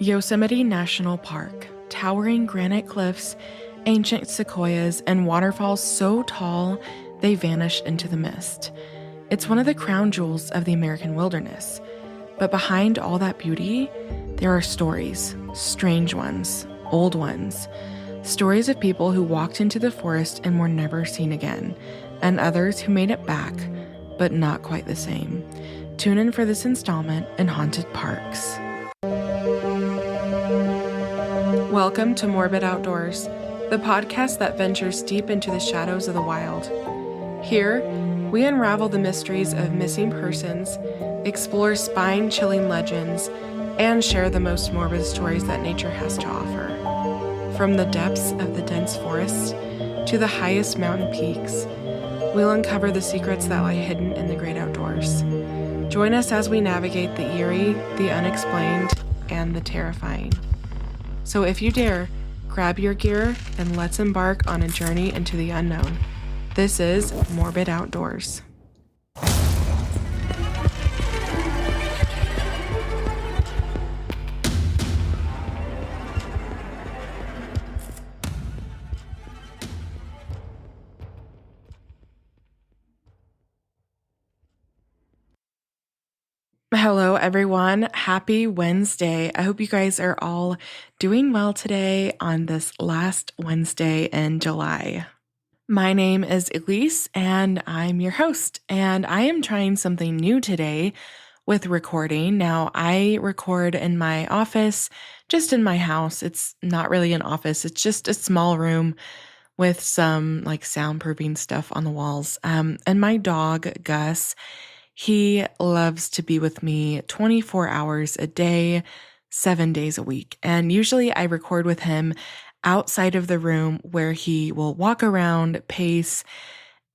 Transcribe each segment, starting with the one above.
Yosemite National Park, towering granite cliffs, ancient sequoias, and waterfalls so tall they vanish into the mist. It's one of the crown jewels of the American wilderness. But behind all that beauty, there are stories, strange ones, old ones, stories of people who walked into the forest and were never seen again, and others who made it back, but not quite the same. Tune in for this installment in Haunted Parks. Welcome to Morbid Outdoors, the podcast that ventures deep into the shadows of the wild. Here, we unravel the mysteries of missing persons, explore spine-chilling legends, and share the most morbid stories that nature has to offer. From the depths of the dense forests to the highest mountain peaks, we'll uncover the secrets that lie hidden in the great outdoors. Join us as we navigate the eerie, the unexplained, and the terrifying. So if you dare, grab your gear and let's embark on a journey into the unknown. This is Morbid Outdoors. Hello, everyone. Happy Wednesday. I hope you guys are all doing well today on this last Wednesday in July. My name is Elise, and I'm your host, and I am trying something new today with recording. Now, I record in my office, just in my house. It's not really an office. It's just a small room with some soundproofing stuff on the walls. And my dog, Gus, he loves to be with me 24 hours a day, 7 days a week. And usually I record with him outside of the room where he will walk around, pace,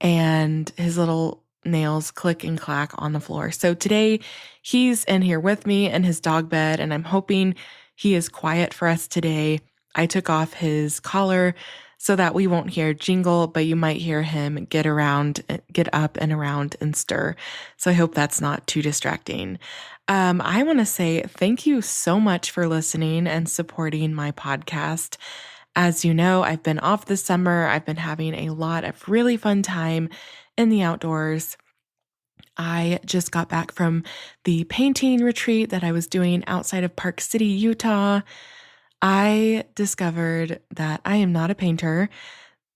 and his little nails click and clack on the floor. So today he's in here with me in his dog bed, and I'm hoping he is quiet for us today. I took off his collar so that we won't hear jingle, but you might hear him get up and around and stir. So I hope that's not too distracting. I want to say thank you so much for listening and supporting my podcast. As you know, I've been off this summer. I've been having a lot of really fun time in the outdoors. I just got back from the painting retreat that I was doing outside of Park City, Utah. I discovered that I am not a painter.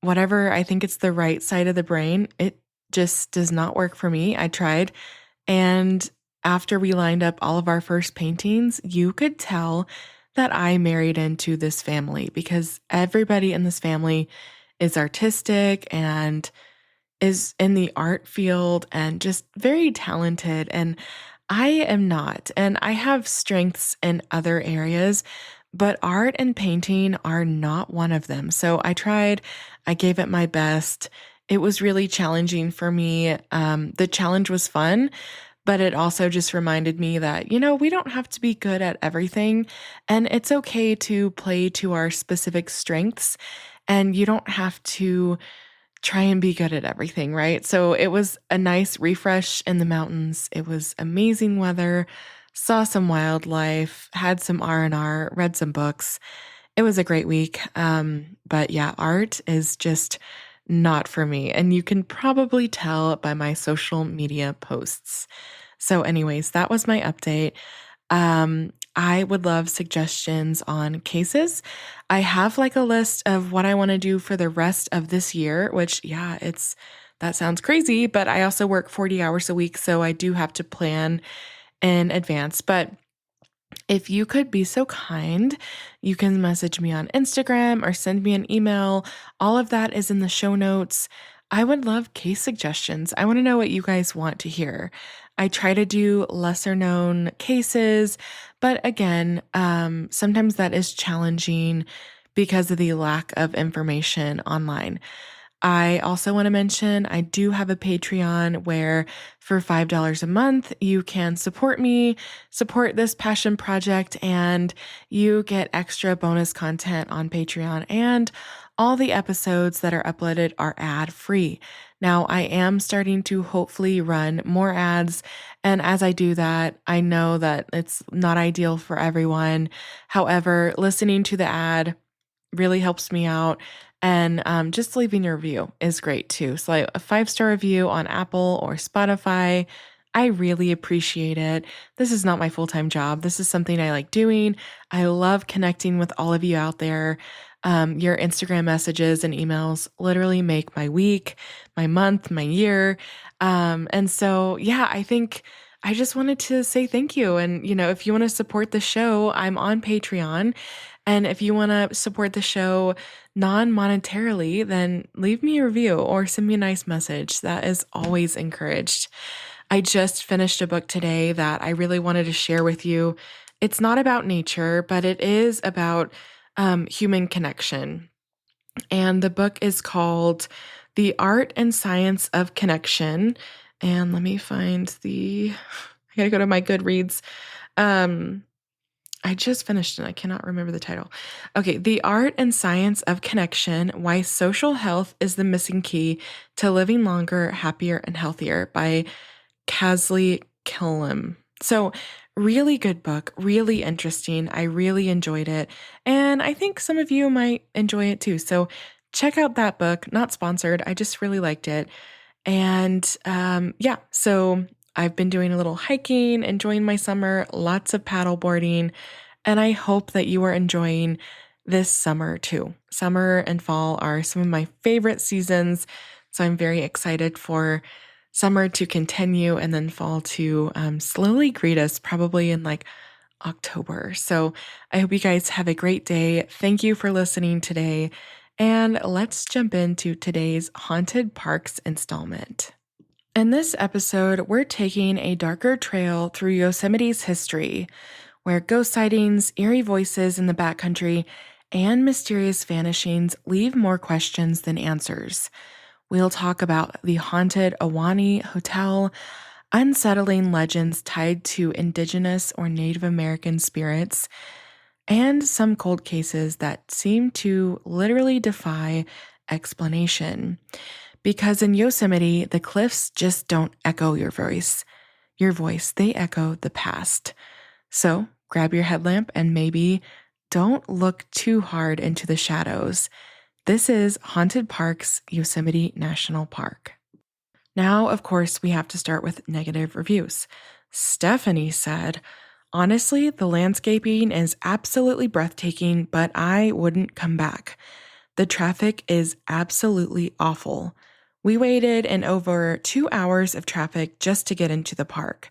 Whatever, I think it's the right side of the brain. It just does not work for me. I tried. And after we lined up all of our first paintings, you could tell that I married into this family because everybody in this family is artistic and is in the art field and just very talented. And I am not. And I have strengths in other areas, but art and painting are not one of them. So I tried, I gave it my best. It was really challenging for me. The challenge was fun, but it also just reminded me that, we don't have to be good at everything, and it's okay to play to our specific strengths, and you don't have to try and be good at everything, right? So it was a nice refresh in the mountains. It was amazing weather. Saw some wildlife, had some R&R, read some books. It was a great week. But yeah, art is just not for me. And you can probably tell by my social media posts. So anyways, that was my update. I would love suggestions on cases. I have a list of what I want to do for the rest of this year, which that sounds crazy, but I also work 40 hours a week. So I do have to plan in advance. But if you could be so kind, you can message me on Instagram or send me an email. All of that is in the show notes. I would love case suggestions. I want to know what you guys want to hear. I try to do lesser known cases, but again, sometimes that is challenging because of the lack of information online. I also want to mention I do have a Patreon where for $5 a month, you can support me, support this passion project, and you get extra bonus content on Patreon. And all the episodes that are uploaded are ad-free. Now, I am starting to hopefully run more ads. And as I do that, I know that it's not ideal for everyone. However, listening to the ad really helps me out. And just leaving a review is great too. So, like a 5-star review on Apple or Spotify, I really appreciate it. This is not my full time job. This is something I like doing. I love connecting with all of you out there. Your Instagram messages and emails literally make my week, my month, my year. And so, yeah, I think I just wanted to say thank you. And, if you want to support the show, I'm on Patreon. And if you want to support the show non-monetarily, then leave me a review or send me a nice message. That is always encouraged. I just finished a book today that I really wanted to share with you. It's not about nature, but it is about human connection. And the book is called The Art and Science of Connection. And let me find I gotta go to my Goodreads. I just finished it. I cannot remember the title. Okay, The Art and Science of Connection, Why Social Health is the Missing Key to Living Longer, Happier, and Healthier by Casley Killam. So, really good book, really interesting. I really enjoyed it. And I think some of you might enjoy it too. So, check out that book. Not sponsored. I just really liked it. And yeah, so I've been doing a little hiking, enjoying my summer, lots of paddle boarding, and I hope that you are enjoying this summer too. Summer and fall are some of my favorite seasons, so I'm very excited for summer to continue and then fall to slowly greet us, probably in like October. So I hope you guys have a great day. Thank you for listening today. And let's jump into today's Haunted Parks installment. In this episode, we're taking a darker trail through Yosemite's history, where ghost sightings, eerie voices in the backcountry, and mysterious vanishings leave more questions than answers. We'll talk about the haunted Ahwahnee Hotel, unsettling legends tied to Indigenous or Native American spirits, and some cold cases that seem to literally defy explanation. Because in Yosemite, the cliffs just don't echo your voice. They echo the past. So grab your headlamp and maybe don't look too hard into the shadows. This is Haunted Parks, Yosemite National Park. Now, of course, we have to start with negative reviews. Stephanie said, "Honestly, the landscaping is absolutely breathtaking, but I wouldn't come back. The traffic is absolutely awful. We waited in over 2 hours of traffic just to get into the park.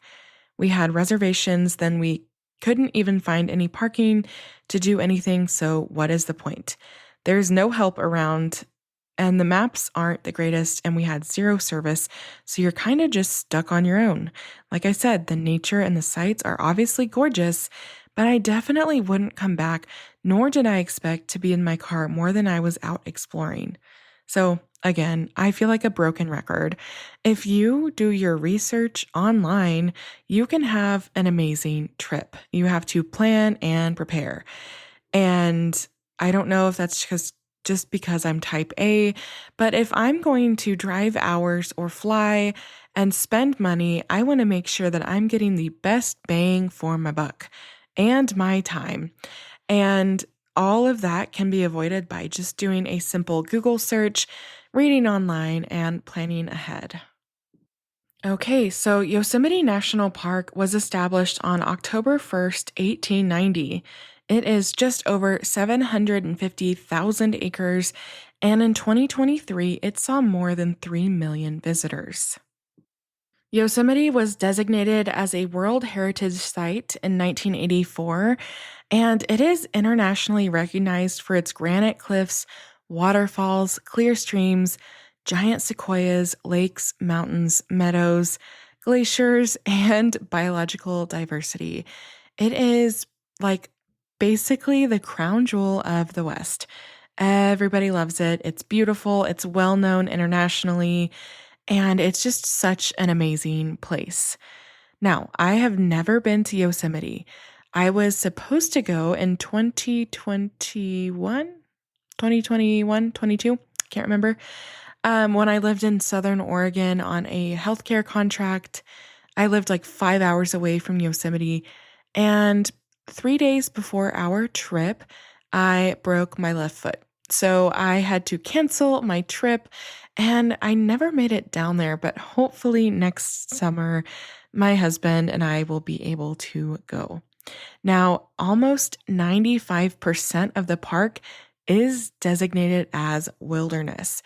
We had reservations, then we couldn't even find any parking to do anything, so what is the point? There's no help around, and the maps aren't the greatest, and we had zero service, so you're kind of just stuck on your own. Like I said, the nature and the sights are obviously gorgeous, but I definitely wouldn't come back, nor did I expect to be in my car more than I was out exploring." So again, I feel like a broken record. If you do your research online, you can have an amazing trip. You have to plan and prepare. And I don't know if that's just because I'm type A, but if I'm going to drive hours or fly and spend money, I want to make sure that I'm getting the best bang for my buck and my time. And all of that can be avoided by just doing a simple Google search, reading online, and planning ahead. Okay, so Yosemite National Park was established on October 1st, 1890. It is just over 750,000 acres, and in 2023, it saw more than 3 million visitors. Yosemite was designated as a World Heritage Site in 1984, and it is internationally recognized for its granite cliffs, waterfalls, clear streams, giant sequoias, lakes, mountains, meadows, glaciers, and biological diversity. It is like basically the crown jewel of the West. Everybody loves it. It's beautiful. It's well known internationally. And it's just such an amazing place. Now, I have never been to Yosemite. I was supposed to go in 2021, 2021, 22, can't remember. When I lived in Southern Oregon on a healthcare contract, I lived like 5 hours away from Yosemite. And 3 days before our trip, I broke my left foot. So I had to cancel my trip and I never made it down there. But hopefully next summer, my husband and I will be able to go. Now, almost 95% of the park is designated as wilderness.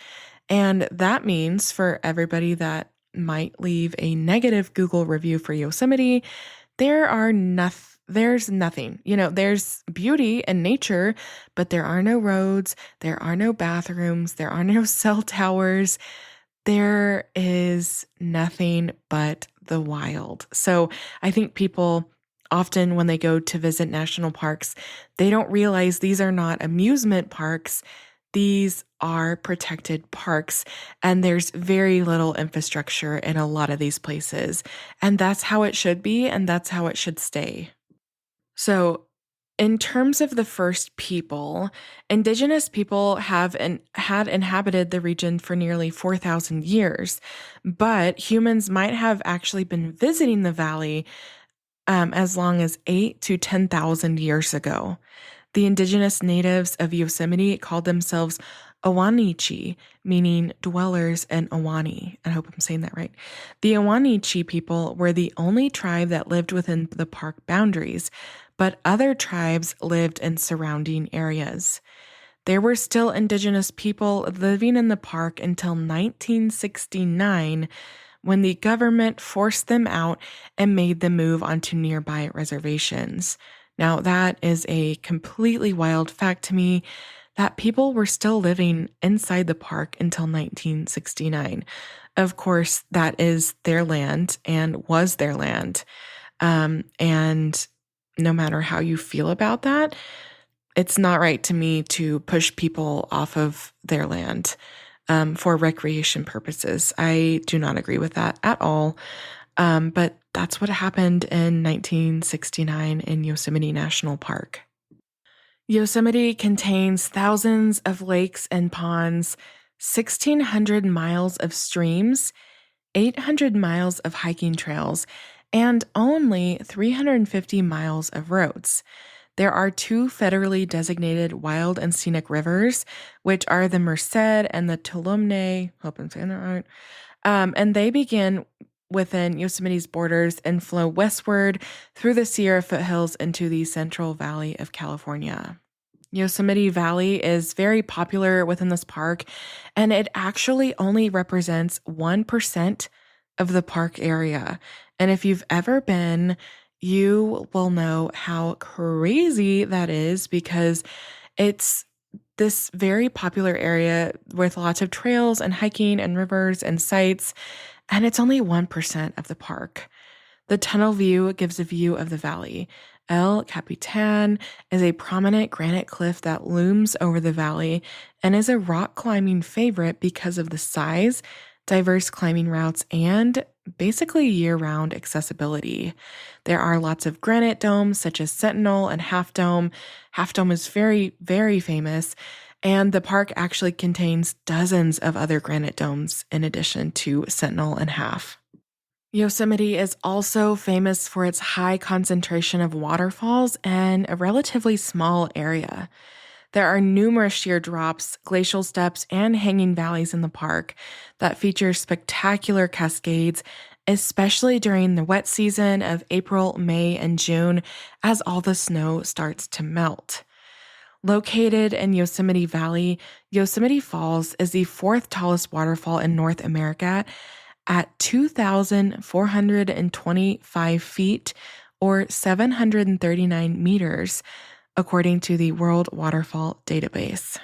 And that means for everybody that might leave a negative Google review for Yosemite, there's nothing. There's beauty and nature, but there are no roads, there are no bathrooms, there are no cell towers. There is nothing but the wild. So I think people often, when they go to visit national parks, they don't realize these are not amusement parks. These are protected parks, and there's very little infrastructure in a lot of these places. And that's how it should be, and that's how it should stay. So, in terms of the first people, indigenous people had inhabited the region for nearly 4,000 years, but humans might have actually been visiting the valley as long as 8 to 10,000 years ago. The indigenous natives of Yosemite called themselves Awanichi, meaning dwellers in Awani. I hope I'm saying that right. The Awanichi people were the only tribe that lived within the park boundaries, but other tribes lived in surrounding areas. There were still indigenous people living in the park until 1969, when the government forced them out and made them move onto nearby reservations. Now, that is a completely wild fact to me that people were still living inside the park until 1969. Of course, that is their land and was their land. And no matter how you feel about that, it's not right to me to push people off of their land for recreation purposes. I do not agree with that at all. But that's what happened in 1969 in Yosemite National Park. Yosemite contains thousands of lakes and ponds, 1,600 miles of streams, 800 miles of hiking trails, and only 350 miles of roads. There are two federally designated wild and scenic rivers, which are the Merced and the Tuolumne. Hope I'm saying that right. And they begin within Yosemite's borders and flow westward through the Sierra foothills into the Central Valley of California. Yosemite Valley is very popular within this park, and it actually only represents 1% of the park area. And if you've ever been, you will know how crazy that is, because it's this very popular area with lots of trails and hiking and rivers and sites, and it's only 1% of the park. The tunnel view gives a view of the valley. El Capitan is a prominent granite cliff that looms over the valley and is a rock climbing favorite because of the size, diverse climbing routes, and basically year-round accessibility. There are lots of granite domes such as Sentinel and Half Dome. Half Dome is very, very famous, and the park actually contains dozens of other granite domes in addition to Sentinel and Half. Yosemite is also famous for its high concentration of waterfalls and a relatively small area. There are numerous sheer drops, glacial steps, and hanging valleys in the park that feature spectacular cascades, especially during the wet season of April, May, and June, as all the snow starts to melt. Located in Yosemite Valley, Yosemite Falls is the fourth tallest waterfall in North America at 2,425 feet or 739 meters, according to the World Waterfall Database.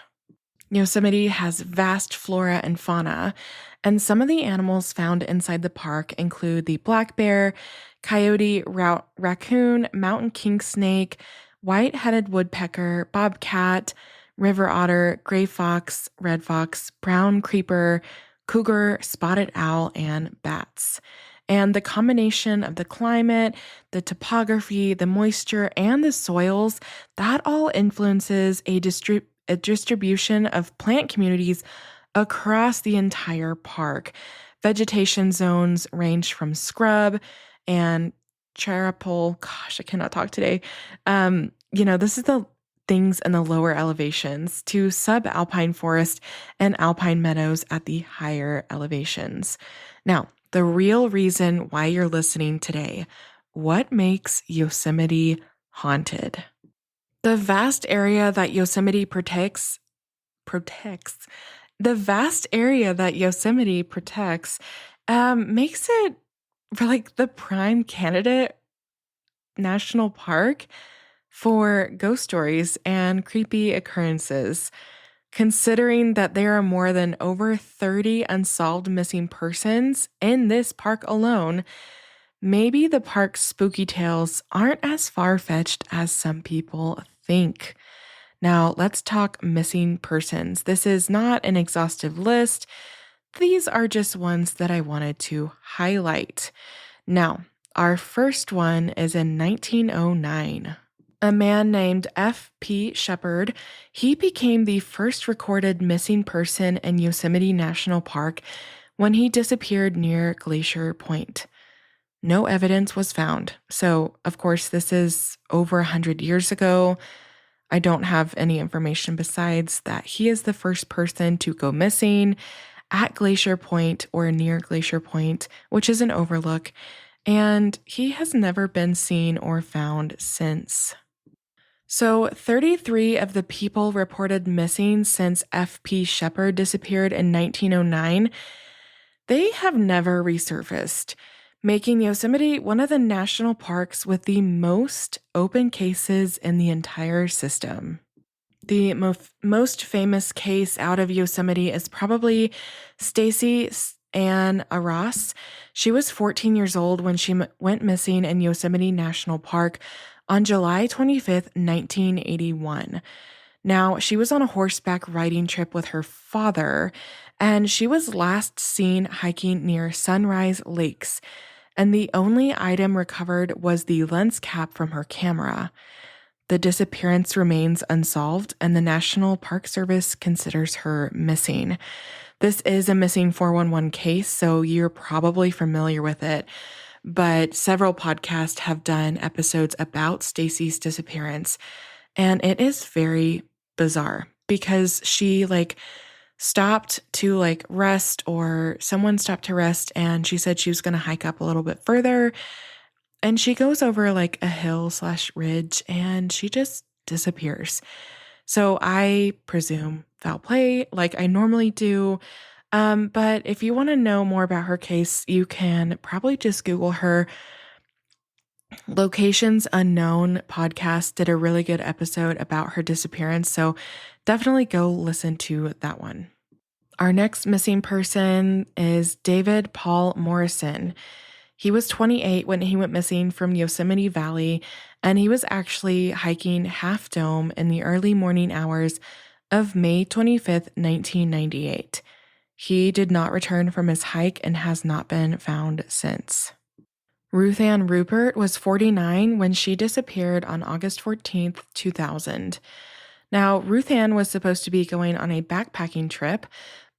Yosemite has vast flora and fauna, and some of the animals found inside the park include the black bear, coyote, raccoon, mountain king snake, white-headed woodpecker, bobcat, river otter, gray fox, red fox, brown creeper, cougar, spotted owl, and bats. And the combination of the climate, the topography, the moisture, and the soils, that all influences a distribution of plant communities across the entire park. Vegetation zones range from scrub and charapol. Gosh, I cannot talk today. This is the things in the lower elevations to subalpine forest and alpine meadows at the higher elevations. Now, the real reason why you're listening today, what makes Yosemite haunted? The vast area that Yosemite protects the vast area that Yosemite protects makes it for like the prime candidate national park for ghost stories and creepy occurrences. Considering that there are more than over 30 unsolved missing persons in this park alone, maybe the park's spooky tales aren't as far-fetched as some people think. Now, let's talk missing persons. This is not an exhaustive list. These are just ones that I wanted to highlight. Now, our first one is in 1909. A man named F.P. Shepard, he became the first recorded missing person in Yosemite National Park when he disappeared near Glacier Point. No evidence was found. So, of course, this is over 100 years ago. I don't have any information besides that he is the first person to go missing at Glacier Point or near Glacier Point, which is an overlook, and he has never been seen or found since. So 33 of the people reported missing since F.P. Shepard disappeared in 1909, they have never resurfaced, making Yosemite one of the national parks with the most open cases in the entire system. The most famous case out of Yosemite is probably Stacy Ann Arras. She was 14 years old when she went missing in Yosemite National Park on July 25th, 1981. Now, she was on a horseback riding trip with her father, and she was last seen hiking near Sunrise Lakes, and the only item recovered was the lens cap from her camera. The disappearance remains unsolved, and the National Park Service considers her missing. This is a missing 411 case, so you're probably familiar with it, but several podcasts have done episodes about Stacy's disappearance, and it is very bizarre because she stopped to rest, or someone stopped to rest, and she said she was going to hike up a little bit further, and she goes over a hill/ridge, and she just disappears. So I presume foul play like I normally do. But if you want to know more about her case, you can probably just Google her. Locations Unknown podcast did a really good episode about her disappearance, so definitely go listen to that one. Our next missing person is David Paul Morrison. He was 28 when he went missing from Yosemite Valley, and he was actually hiking Half Dome in the early morning hours of May 25th, 1998. He did not return from his hike and has not been found since. Ruth Ann Rupert was 49 when she disappeared on August 14th, 2000. Now, Ruth Ann was supposed to be going on a backpacking trip,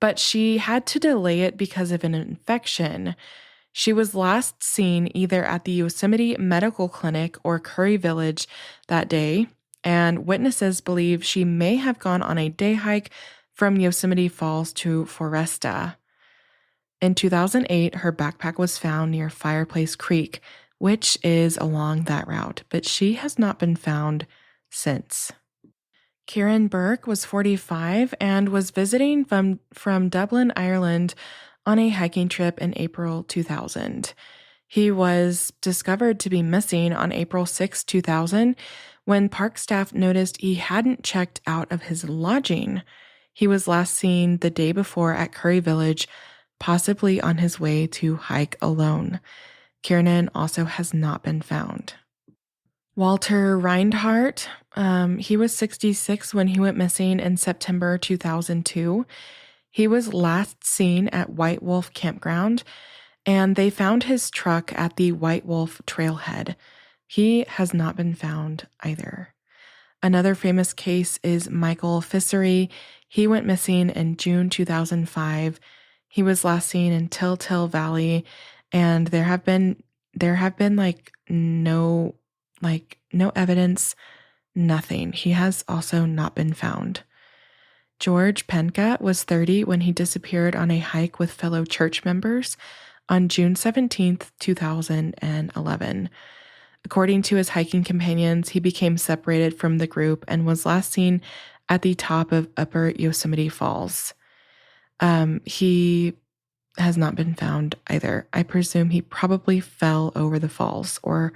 but she had to delay it because of an infection. She was last seen either at the Yosemite Medical Clinic or Curry Village that day, and witnesses believe she may have gone on a day hike from Yosemite Falls to Foresta. In 2008, her backpack was found near Fireplace Creek, which is along that route, but she has not been found since. Kieran Burke was 45 and was visiting from Dublin, Ireland on a hiking trip in April 2000. He was discovered to be missing on April 6, 2000, when park staff noticed he hadn't checked out of his lodging. He was last seen the day before at Curry Village, possibly on his way to hike alone. Kiernan also has not been found. Walter Reinhardt, he was 66 when he went missing in September 2002. He was last seen at White Wolf Campground, and they found his truck at the White Wolf Trailhead. He has not been found either. Another famous case is Michael Fissery. He went missing in June 2005. He was last seen in Till Valley, and there have been no evidence, nothing. He has also not been found. George Penka was 30 when he disappeared on a hike with fellow church members on June 17th, 2011. According to his hiking companions, he became separated from the group and was last seen at the top of Upper Yosemite Falls. He has not been found either. I presume he probably fell over the falls or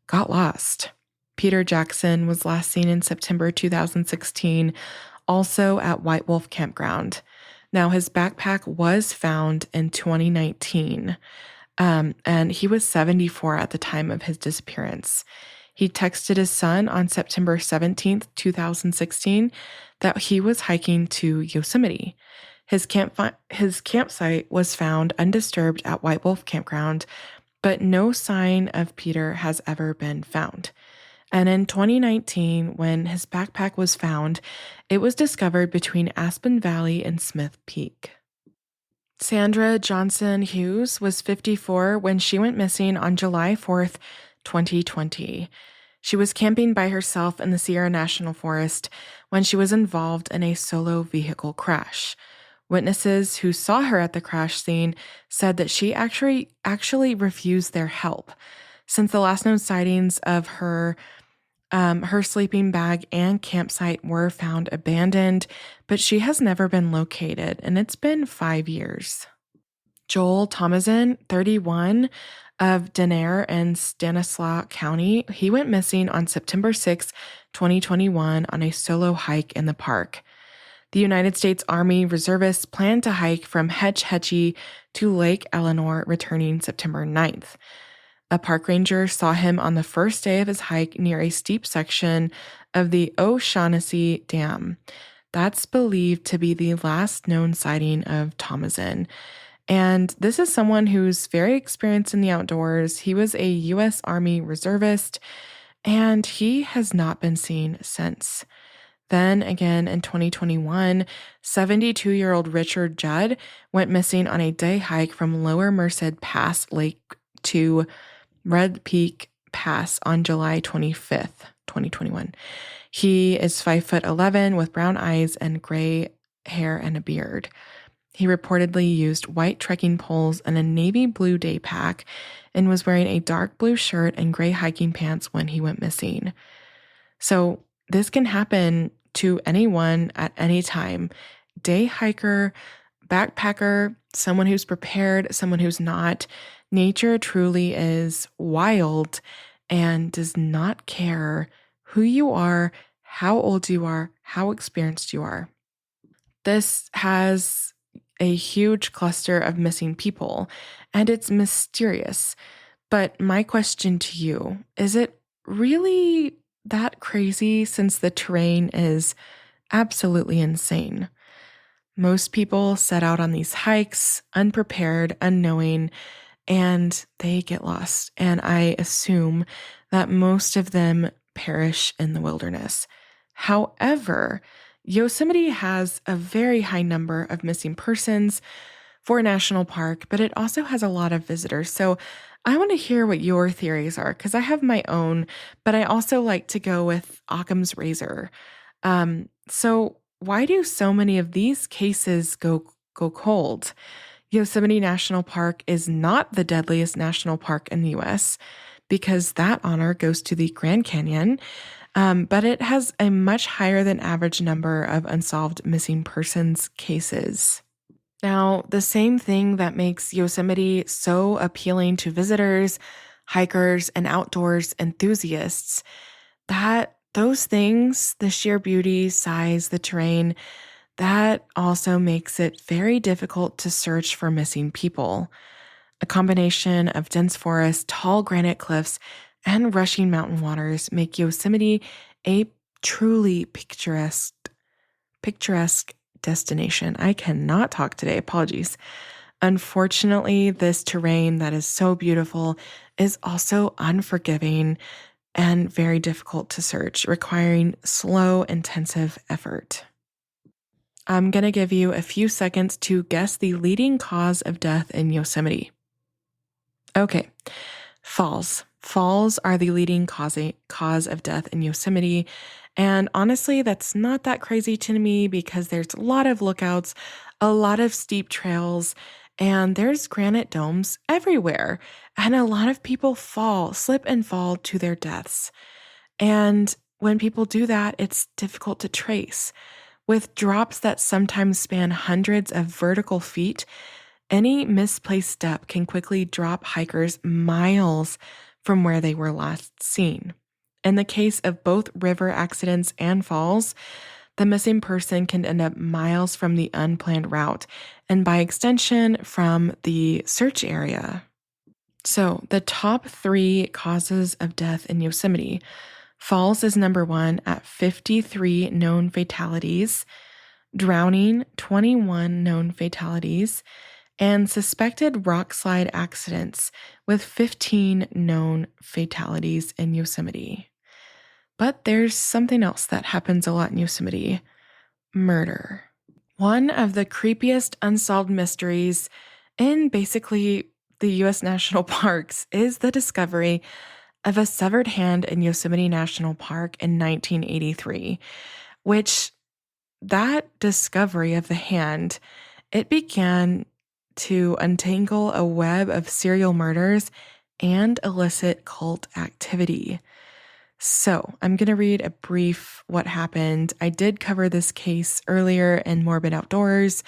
got lost. Peter Jackson was last seen in September 2016, also at White Wolf Campground. Now, his backpack was found in 2019, and he was 74 at the time of his disappearance. He texted his son on September 17th, 2016, that he was hiking to Yosemite. His campsite was found undisturbed at White Wolf Campground, but no sign of Peter has ever been found. And in 2019, when his backpack was found, it was discovered between Aspen Valley and Smith Peak. Sandra Johnson Hughes was 54 when she went missing on July 4th, 2020. She was camping by herself in the Sierra National Forest when she was involved in a solo vehicle crash. Witnesses who saw her at the crash scene said that she actually refused their help. Since the last known sightings of her sleeping bag and campsite were found abandoned, but she has never been located, and it's been 5 years. Joel Thomason, 31, of Denair and Stanislaus County, he went missing on September 6, 2021, on a solo hike in the park. The United States Army reservists planned to hike from Hetch Hetchy to Lake Eleanor, returning September 9th. A park ranger saw him on the first day of his hike near a steep section of the O'Shaughnessy Dam. That's believed to be the last known sighting of Thomason. And this is someone who's very experienced in the outdoors. He was a U.S. Army reservist, and he has not been seen since. Then again in 2021, 72-year-old Richard Judd went missing on a day hike from Lower Merced Pass Lake to Red Peak Pass on July 25th, 2021. He is 5'11" with brown eyes and gray hair and a beard. He reportedly used white trekking poles and a navy blue day pack and was wearing a dark blue shirt and gray hiking pants when he went missing. So this can happen to anyone at any time. Day hiker, backpacker, someone who's prepared, someone who's not. Nature truly is wild and does not care who you are, how old you are, how experienced you are. This has a huge cluster of missing people, and it's mysterious. But my question to you, is it really that crazy since the terrain is absolutely insane? Most people set out on these hikes unprepared, unknowing, and they get lost. And I assume that most of them perish in the wilderness. However, Yosemite has a very high number of missing persons for a national park, but it also has a lot of visitors. So I want to hear what your theories are, because I have my own, but I also like to go with Occam's razor. So why do so many of these cases go cold? Yosemite National Park is not the deadliest national park in the U.S. because that honor goes to the Grand Canyon, but it has a much higher than average number of unsolved missing persons cases. Now, the same thing that makes Yosemite so appealing to visitors, hikers, and outdoors enthusiasts, that those things, the sheer beauty, size, the terrain, that also makes it very difficult to search for missing people. A combination of dense forest, tall granite cliffs, and rushing mountain waters make Yosemite a truly picturesque destination. I cannot talk today, apologies. Unfortunately, this terrain that is so beautiful is also unforgiving, and very difficult to search, requiring slow, intensive effort. I'm going to give you a few seconds to guess the leading cause of death in Yosemite. Okay, falls. Falls are the leading cause of death in Yosemite. And honestly, that's not that crazy to me because there's a lot of lookouts, a lot of steep trails, and there's granite domes everywhere. And a lot of people slip and fall to their deaths. And when people do that, it's difficult to trace. With drops that sometimes span hundreds of vertical feet, any misplaced step can quickly drop hikers miles from where they were last seen. In the case of both river accidents and falls, the missing person can end up miles from the unplanned route and by extension from the search area. So, the top 3 causes of death in Yosemite. Falls is number 1 at 53 known fatalities, drowning, 21 known fatalities, and suspected rockslide accidents with 15 known fatalities in Yosemite. But there's something else that happens a lot in Yosemite: murder. One of the creepiest unsolved mysteries in basically the US national parks is the discovery of a severed hand in Yosemite National Park in 1983, which that discovery of the hand, it began to untangle a web of serial murders and illicit cult activity. So, I'm going to read a brief what happened. I did cover this case earlier in Morbid Outdoors.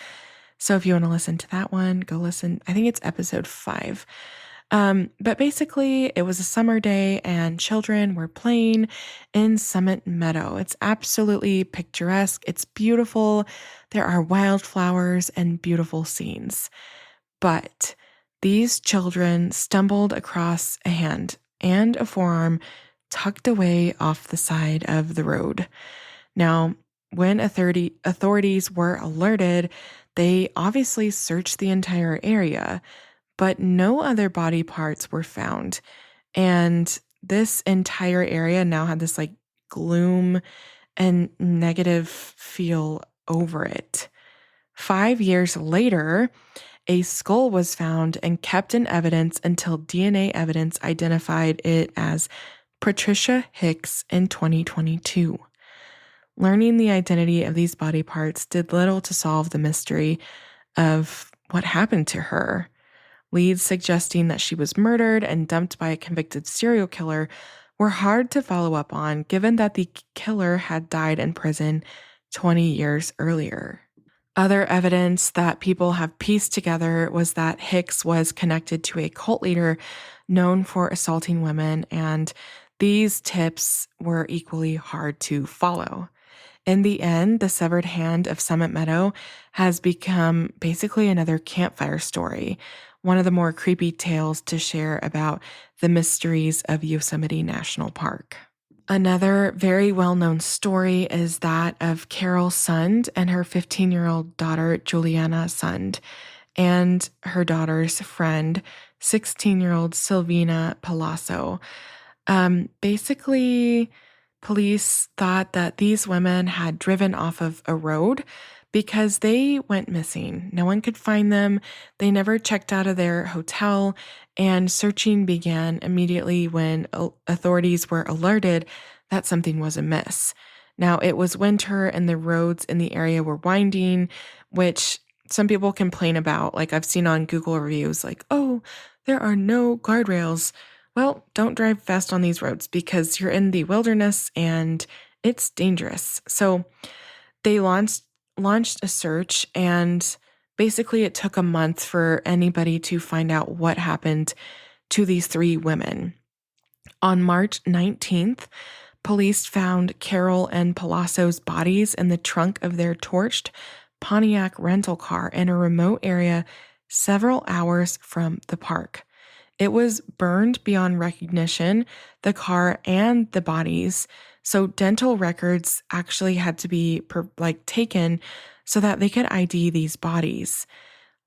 So, if you want to listen to that one, go listen. I think it's episode 5. But basically, it was a summer day and children were playing in Summit Meadow. It's absolutely picturesque. It's beautiful. There are wildflowers and beautiful scenes. But these children stumbled across a hand and a forearm tucked away off the side of the road. Now, when authorities were alerted, they obviously searched the entire area, but no other body parts were found. And this entire area now had this like gloom and negative feel over it. 5 years later, a skull was found and kept in evidence until DNA evidence identified it as Patricia Hicks in 2022. Learning the identity of these body parts did little to solve the mystery of what happened to her. Leads suggesting that she was murdered and dumped by a convicted serial killer were hard to follow up on, given that the killer had died in prison 20 years earlier. Other evidence that people have pieced together was that Hicks was connected to a cult leader known for assaulting women, and these tips were equally hard to follow. In the end, the severed hand of Summit Meadow has become basically another campfire story, one of the more creepy tales to share about the mysteries of Yosemite National Park. Another very well-known story is that of Carol Sund and her 15-year-old daughter, Juliana Sund, and her daughter's friend, 16-year-old Silvina Palazzo. Basically, police thought that these women had driven off of a road because they went missing. No one could find them. They never checked out of their hotel, and searching began immediately when authorities were alerted that something was amiss. Now, it was winter and the roads in the area were winding, which some people complain about. Like I've seen on Google reviews, like, oh, there are no guardrails. Well, don't drive fast on these roads because you're in the wilderness and it's dangerous. So they launched a search, and basically it took a month for anybody to find out what happened to these 3 women. On March 19th, police found Carol and Palazzo's bodies in the trunk of their torched Pontiac rental car in a remote area several hours from the park. It was burned beyond recognition, the car and the bodies. So dental records actually had to be taken so that they could ID these bodies.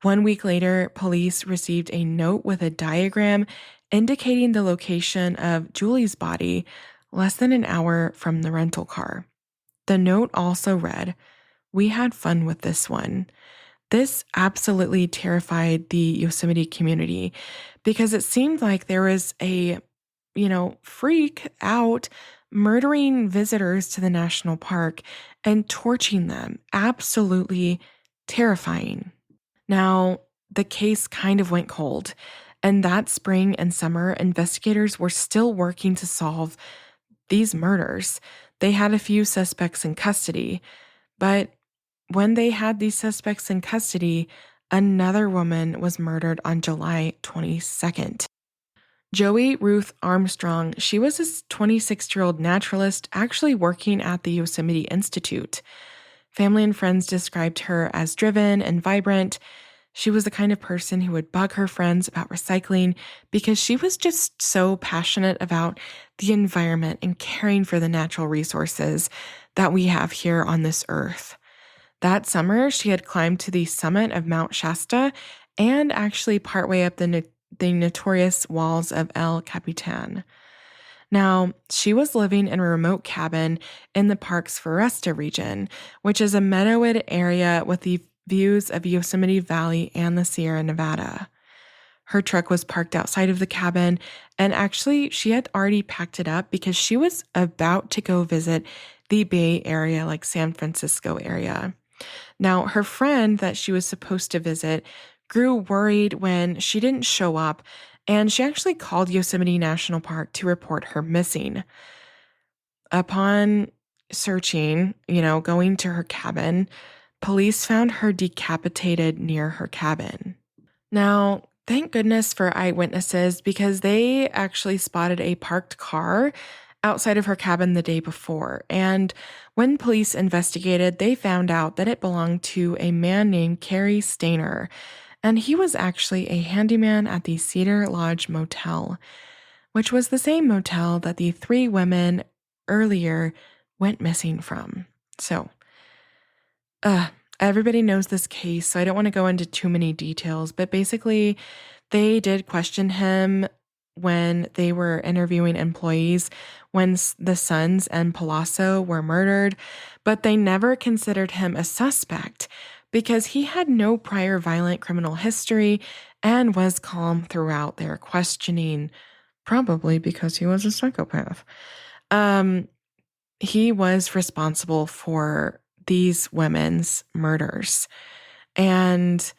1 week later, police received a note with a diagram indicating the location of Julie's body less than an hour from the rental car. The note also read, "We had fun with this one." This absolutely terrified the Yosemite community because it seemed like there was a, freak out murdering visitors to the national park and torching them. Absolutely terrifying. Now, the case kind of went cold, and that spring and summer, investigators were still working to solve these murders. They had a few suspects in custody, but when they had these suspects in custody, another woman was murdered on July 22nd. Joey Ruth Armstrong, she was a 26-year-old naturalist actually working at the Yosemite Institute. Family and friends described her as driven and vibrant. She was the kind of person who would bug her friends about recycling because she was just so passionate about the environment and caring for the natural resources that we have here on this earth. That summer, she had climbed to the summit of Mount Shasta and actually partway up the notorious walls of El Capitan. Now, she was living in a remote cabin in the park's Foresta region, which is a meadowwood area with the views of Yosemite Valley and the Sierra Nevada. Her truck was parked outside of the cabin, and actually, she had already packed it up because she was about to go visit the Bay Area, like San Francisco area. Now, her friend that she was supposed to visit grew worried when she didn't show up, and she actually called Yosemite National Park to report her missing. Upon searching, going to her cabin, police found her decapitated near her cabin. Now, thank goodness for eyewitnesses because they actually spotted a parked car outside of her cabin the day before. And when police investigated, they found out that it belonged to a man named Cary Stainer. And he was actually a handyman at the Cedar Lodge Motel, which was the same motel that the three women earlier went missing from. So, everybody knows this case, so I don't want to go into too many details, but basically, they did question him when they were interviewing employees when the Sons and Palazzo were murdered, but they never considered him a suspect because he had no prior violent criminal history and was calm throughout their questioning, probably because he was a psychopath. He was responsible for these women's murders, and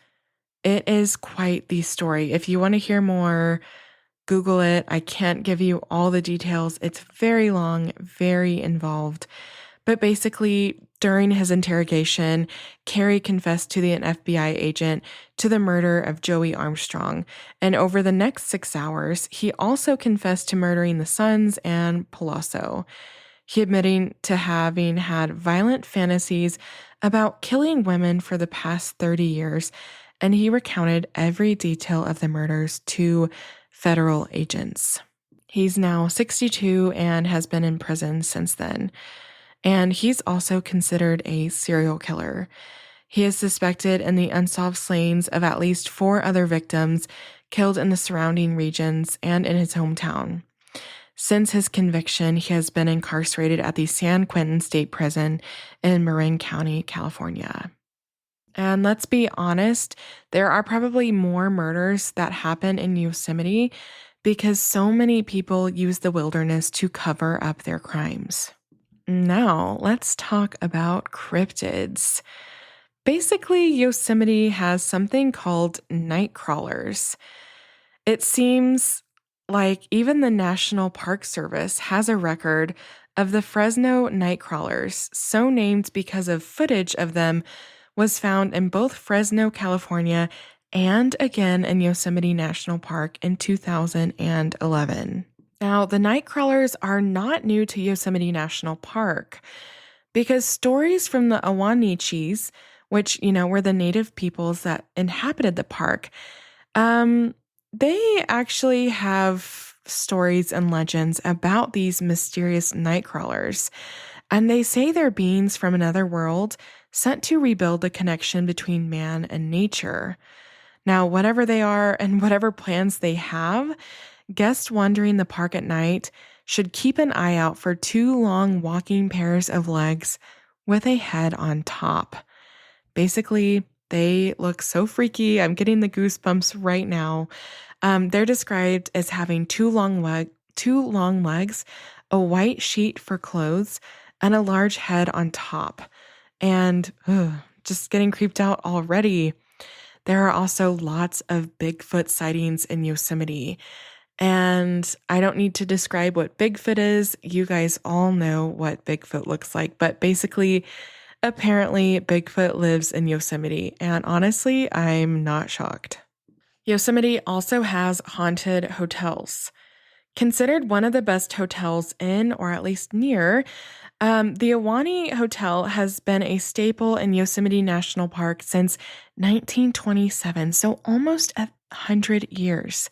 it is quite the story. If you want to hear more, Google it. I can't give you all the details. It's very long, very involved. But basically, during his interrogation, Cary confessed to an FBI agent to the murder of Joey Armstrong. And over the next 6 hours, he also confessed to murdering the Sons and Palazzo. He admitting to having had violent fantasies about killing women for the past 30 years, and he recounted every detail of the murders to federal agents. He's now 62 and has been in prison since then. And he's also considered a serial killer. He is suspected in the unsolved slayings of at least 4 other victims killed in the surrounding regions and in his hometown. Since his conviction, he has been incarcerated at the San Quentin State Prison in Marin County, California. And let's be honest, there are probably more murders that happen in Yosemite because so many people use the wilderness to cover up their crimes. Now, let's talk about cryptids. Basically, Yosemite has something called night crawlers. It seems like even the National Park Service has a record of the Fresno night crawlers, so named because of footage of them was found in both Fresno, California, and again in Yosemite National Park in 2011. Now, the night crawlers are not new to Yosemite National Park because stories from the Awanichis, which, were the native peoples that inhabited the park, they actually have stories and legends about these mysterious night crawlers. And they say they're beings from another world sent to rebuild the connection between man and nature. Now, whatever they are and whatever plans they have, Guests wandering the park at night should keep an eye out for two long walking pairs of legs with a head on top. Basically, they look so freaky. I'm getting the goosebumps right now. They're described as having two long legs, a white sheet for clothes, and a large head on top. And just getting creeped out already. There are also lots of Bigfoot sightings in Yosemite. And I don't need to describe what Bigfoot is. You guys all know what Bigfoot looks like. But basically, apparently, Bigfoot lives in Yosemite. And honestly, I'm not shocked. Yosemite also has haunted hotels. Considered one of the best hotels in, or at least near, the Ahwahnee Hotel has been a staple in Yosemite National Park since 1927, so almost 100 years.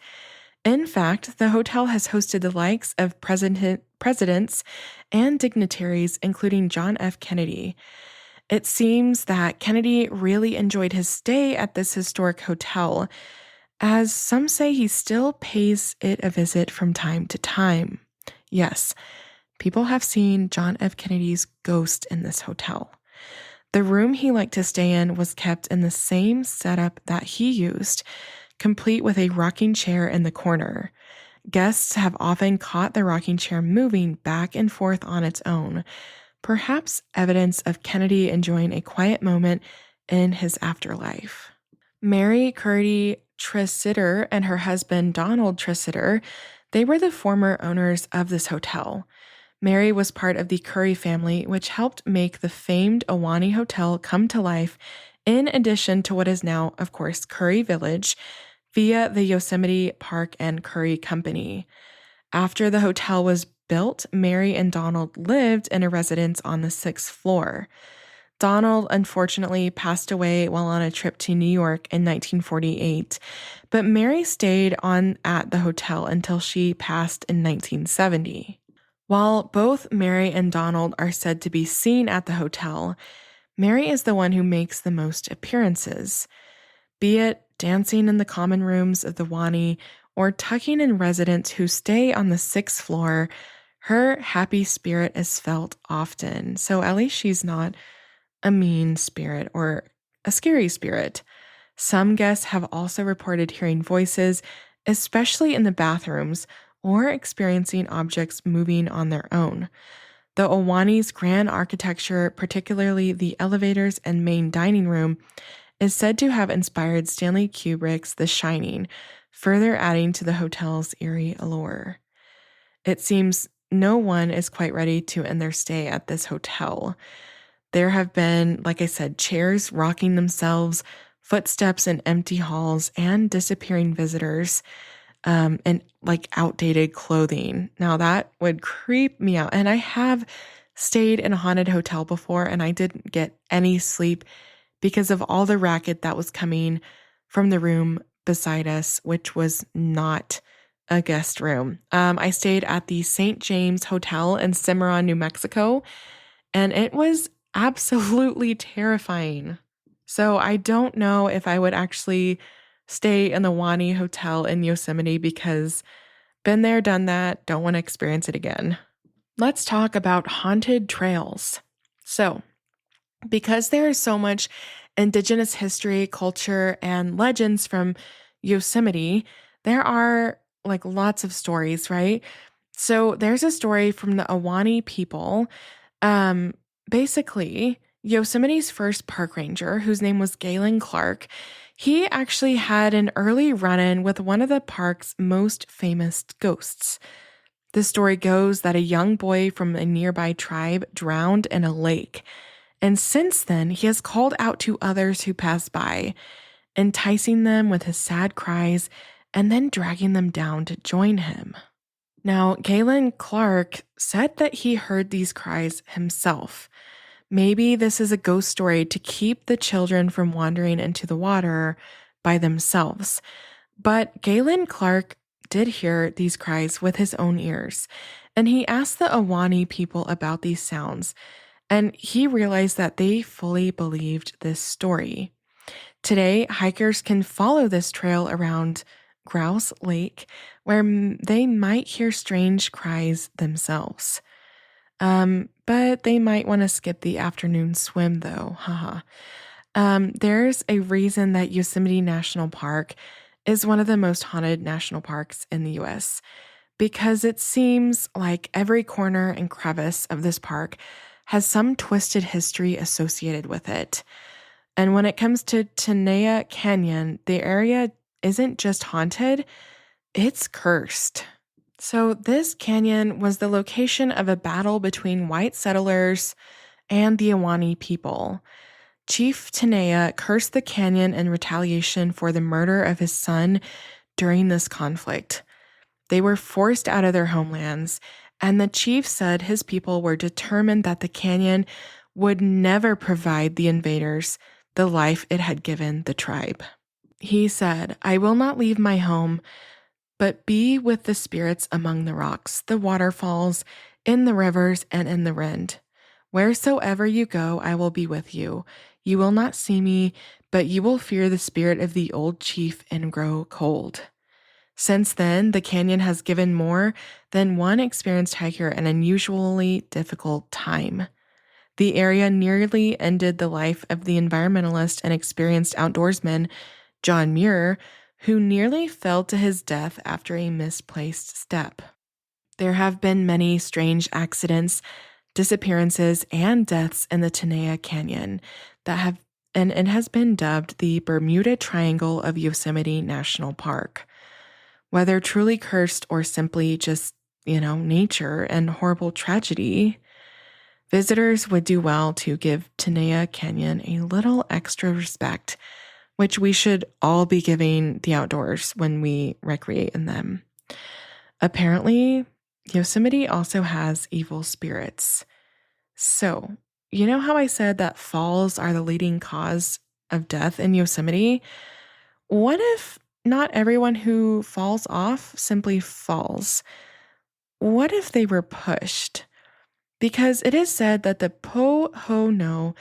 In fact, the hotel has hosted the likes of presidents and dignitaries, including John F. Kennedy. It seems that Kennedy really enjoyed his stay at this historic hotel, as some say he still pays it a visit from time to time. Yes, people have seen John F. Kennedy's ghost in this hotel. The room he liked to stay in was kept in the same setup that he used, complete with a rocking chair in the corner. Guests have often caught the rocking chair moving back and forth on its own, perhaps evidence of Kennedy enjoying a quiet moment in his afterlife. Mary Curdy Tressider and her husband Donald Tressider, they were the former owners of this hotel. Mary was part of the Curry family, which helped make the famed Ahwahnee Hotel come to life, in addition to what is now, of course, Curry Village, via the Yosemite Park and Curry Company. After the hotel was built, Mary and Donald lived in a residence on the 6th floor. Donald unfortunately passed away while on a trip to New York in 1948, but Mary stayed on at the hotel until she passed in 1970. While both Mary and Donald are said to be seen at the hotel, Mary is the one who makes the most appearances, be it dancing in the common rooms of the Ahwahnee or tucking in residents who stay on the 6th floor. Her happy spirit is felt often, so at least she's not a mean spirit or a scary spirit. Some guests have also reported hearing voices, especially in the bathrooms, or experiencing objects moving on their own. The Ahwahnee's grand architecture, particularly the elevators and main dining room, is said to have inspired Stanley Kubrick's The Shining, further adding to the hotel's eerie allure. It seems no one is quite ready to end their stay at this hotel. There have been, like I said, chairs rocking themselves, footsteps in empty halls, and disappearing visitors, and like outdated clothing. Now that would creep me out. And I have stayed in a haunted hotel before, and I didn't get any sleep because of all the racket that was coming from the room beside us, which was not a guest room. I stayed at the St. James Hotel in Cimarron, New Mexico, and it was absolutely terrifying. So I don't know if I would actually stay in the Ahwahnee Hotel in Yosemite because been there, done that, don't want to experience it again. Let's talk about haunted trails. So, because there is so much indigenous history, culture, and legends from Yosemite, there are like lots of stories, right? So there's a story from the Ahwahnee people. Basically, Yosemite's first park ranger, whose name was Galen Clark, he actually had an early run-in with one of the park's most famous ghosts. The story goes that a young boy from a nearby tribe drowned in a lake, and since then he has called out to others who pass by, enticing them with his sad cries and then dragging them down to join him. Now, Galen Clark said that he heard these cries himself. Maybe this is a ghost story to keep the children from wandering into the water by themselves. But Galen Clark did hear these cries with his own ears, and he asked the Ahwahnee people about these sounds, and he realized that they fully believed this story. Today, hikers can follow this trail around Grouse Lake, where they might hear strange cries themselves. But they might want to skip the afternoon swim though, haha. There's a reason that Yosemite National Park is one of the most haunted national parks in the US, because it seems like every corner and crevice of this park has some twisted history associated with it. And when it comes to Tenaya Canyon, the area isn't just haunted, it's cursed. So, this canyon was the location of a battle between white settlers and the Awani people. Chief Tenaya cursed the canyon in retaliation for the murder of his son during this conflict. They were forced out of their homelands, and the chief said his people were determined that the canyon would never provide the invaders the life it had given the tribe. He said, "I will not leave my home, but be with the spirits among the rocks, the waterfalls, in the rivers, and in the wind. Wheresoever you go, I will be with you. You will not see me, but you will fear the spirit of the old chief and grow cold." Since then, the canyon has given more than one experienced hiker an unusually difficult time. The area nearly ended the life of the environmentalist and experienced outdoorsman John Muir, who nearly fell to his death after a misplaced step. There have been many strange accidents, disappearances, and deaths in the Tenaya Canyon and it has been dubbed the Bermuda Triangle of Yosemite National Park. Whether truly cursed or simply just, nature and horrible tragedy, visitors would do well to give Tenaya Canyon a little extra respect, which we should all be giving the outdoors when we recreate in them. Apparently, Yosemite also has evil spirits. So, you know how I said that falls are the leading cause of death in Yosemite? What if not everyone who falls off simply falls? What if they were pushed? Because it is said that the Po-ho-no,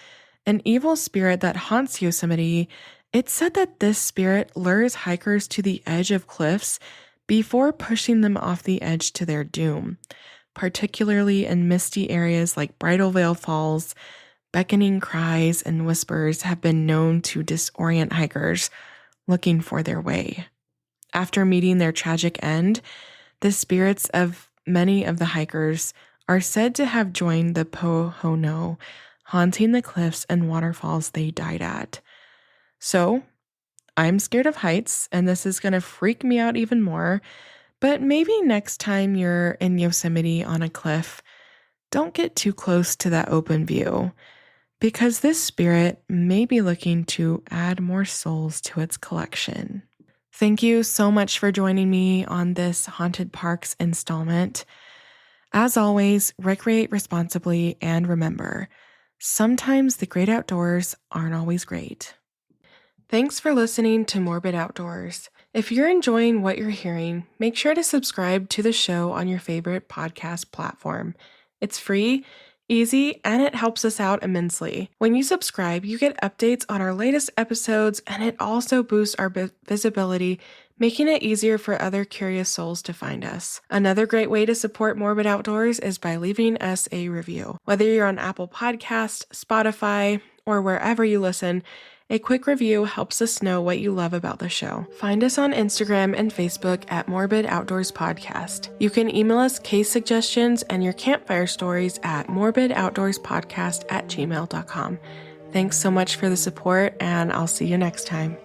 an evil spirit that haunts Yosemite, it's said that this spirit lures hikers to the edge of cliffs before pushing them off the edge to their doom, particularly in misty areas like Bridal Veil Falls. Beckoning cries and whispers have been known to disorient hikers looking for their way. After meeting their tragic end, the spirits of many of the hikers are said to have joined the Po-ho-no, haunting the cliffs and waterfalls they died at. So, I'm scared of heights, and this is going to freak me out even more, but maybe next time you're in Yosemite on a cliff, don't get too close to that open view, because this spirit may be looking to add more souls to its collection. Thank you so much for joining me on this Haunted Parks installment. As always, recreate responsibly, and remember, sometimes the great outdoors aren't always great. Thanks for listening to Morbid Outdoors. If you're enjoying what you're hearing, make sure to subscribe to the show on your favorite podcast platform. It's free, easy, and it helps us out immensely. When you subscribe, you get updates on our latest episodes, and it also boosts our visibility, making it easier for other curious souls to find us. Another great way to support Morbid Outdoors is by leaving us a review. Whether you're on Apple Podcasts, Spotify, or wherever you listen, a quick review helps us know what you love about the show. Find us on Instagram and Facebook at Morbid Outdoors Podcast. You can email us case suggestions and your campfire stories at morbidoutdoorspodcast@gmail.com. Thanks so much for the support, and I'll see you next time.